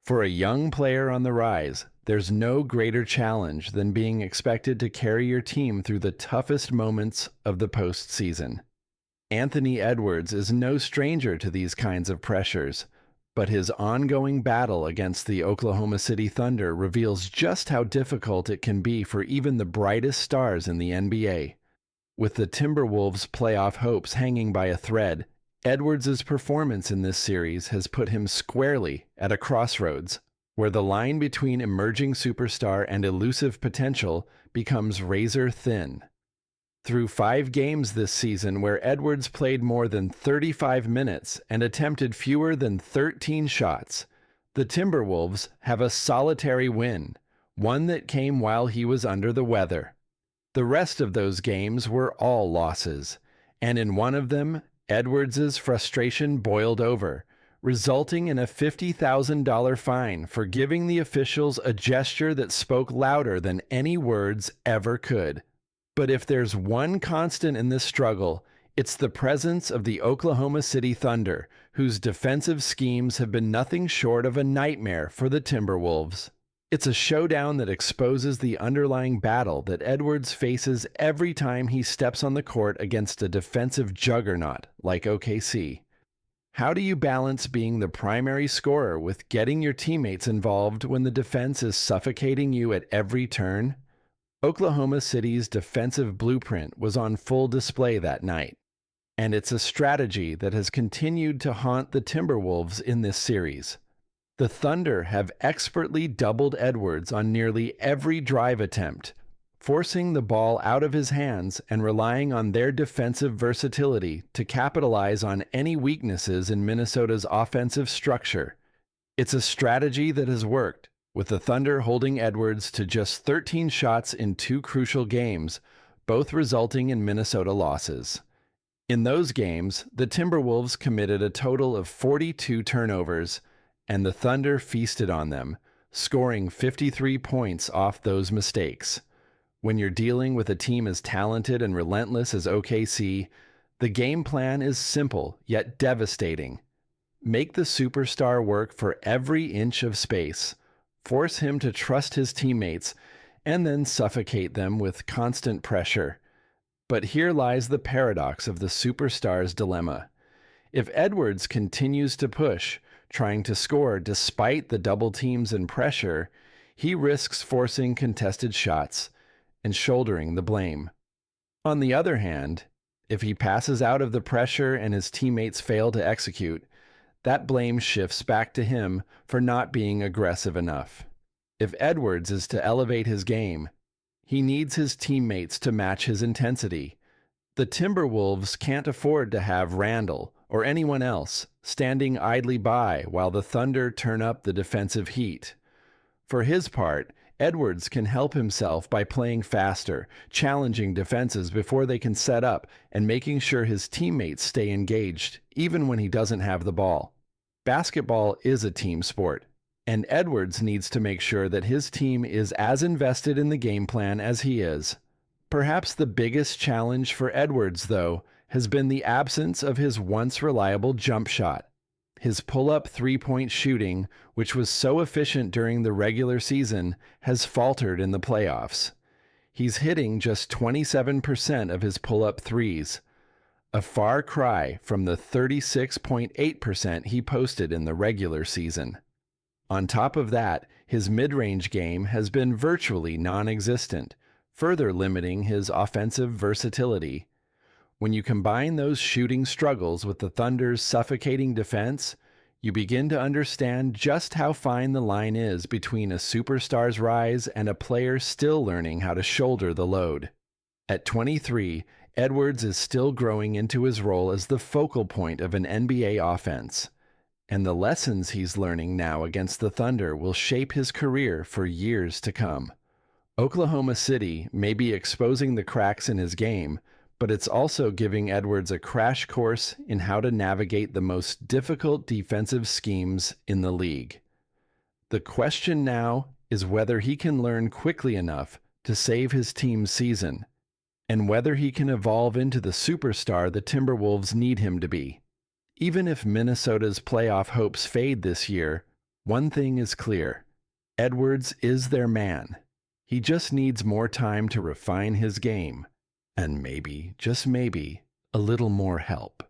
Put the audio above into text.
For a young player on the rise, there's no greater challenge than being expected to carry your team through the toughest moments of the postseason. Anthony Edwards is no stranger to these kinds of pressures, but his ongoing battle against the Oklahoma City Thunder reveals just how difficult it can be for even the brightest stars in the NBA. With the Timberwolves' playoff hopes hanging by a thread, Edwards' performance in this series has put him squarely at a crossroads, where the line between emerging superstar and elusive potential becomes razor thin. Through 5 games this season where Edwards played more than 35 minutes and attempted fewer than 13 shots, the Timberwolves have a solitary win, one that came while he was under the weather. The rest of those games were all losses, and in one of them, Edwards' frustration boiled over, resulting in a $50,000 fine for giving the officials a gesture that spoke louder than any words ever could. But if there's one constant in this struggle, it's the presence of the Oklahoma City Thunder, whose defensive schemes have been nothing short of a nightmare for the Timberwolves. It's a showdown that exposes the underlying battle that Edwards faces every time he steps on the court against a defensive juggernaut like OKC. How do you balance being the primary scorer with getting your teammates involved when the defense is suffocating you at every turn? Oklahoma City's defensive blueprint was on full display that night, and it's a strategy that has continued to haunt the Timberwolves in this series. The Thunder have expertly doubled Edwards on nearly every drive attempt, forcing the ball out of his hands and relying on their defensive versatility to capitalize on any weaknesses in Minnesota's offensive structure. It's a strategy that has worked, with the Thunder holding Edwards to just 13 shots in 2 crucial games, both resulting in Minnesota losses. In those games, the Timberwolves committed a total of 42 turnovers, and the Thunder feasted on them, scoring 53 points off those mistakes. When you're dealing with a team as talented and relentless as OKC, the game plan is simple yet devastating. Make the superstar work for every inch of space, force him to trust his teammates, and then suffocate them with constant pressure. But here lies the paradox of the superstar's dilemma. If Edwards continues to push, trying to score despite the double teams and pressure, he risks forcing contested shots and shouldering the blame. On the other hand, if he passes out of the pressure and his teammates fail to execute, that blame shifts back to him for not being aggressive enough. If Edwards is to elevate his game, he needs his teammates to match his intensity. The Timberwolves can't afford to have Randle or anyone else standing idly by while the Thunder turn up the defensive heat. For his part, Edwards can help himself by playing faster, challenging defenses before they can set up, and making sure his teammates stay engaged, even when he doesn't have the ball. Basketball is a team sport, and Edwards needs to make sure that his team is as invested in the game plan as he is. Perhaps the biggest challenge for Edwards, though, has been the absence of his once reliable jump shot. His pull-up three-point shooting, which was so efficient during the regular season, has faltered in the playoffs. He's hitting just 27% of his pull-up threes, a far cry from the 36.8% he posted in the regular season. On top of that, his mid-range game has been virtually non-existent, further limiting his offensive versatility. When you combine those shooting struggles with the Thunder's suffocating defense, you begin to understand just how fine the line is between a superstar's rise and a player still learning how to shoulder the load. At 23, Edwards is still growing into his role as the focal point of an NBA offense, and the lessons he's learning now against the Thunder will shape his career for years to come. Oklahoma City may be exposing the cracks in his game, but it's also giving Edwards a crash course in how to navigate the most difficult defensive schemes in the league. The question now is whether he can learn quickly enough to save his team's season, and whether he can evolve into the superstar the Timberwolves need him to be. Even if Minnesota's playoff hopes fade this year, One thing is clear. Edwards is their man. He just needs more time to refine his game, and maybe, just maybe, a little more help.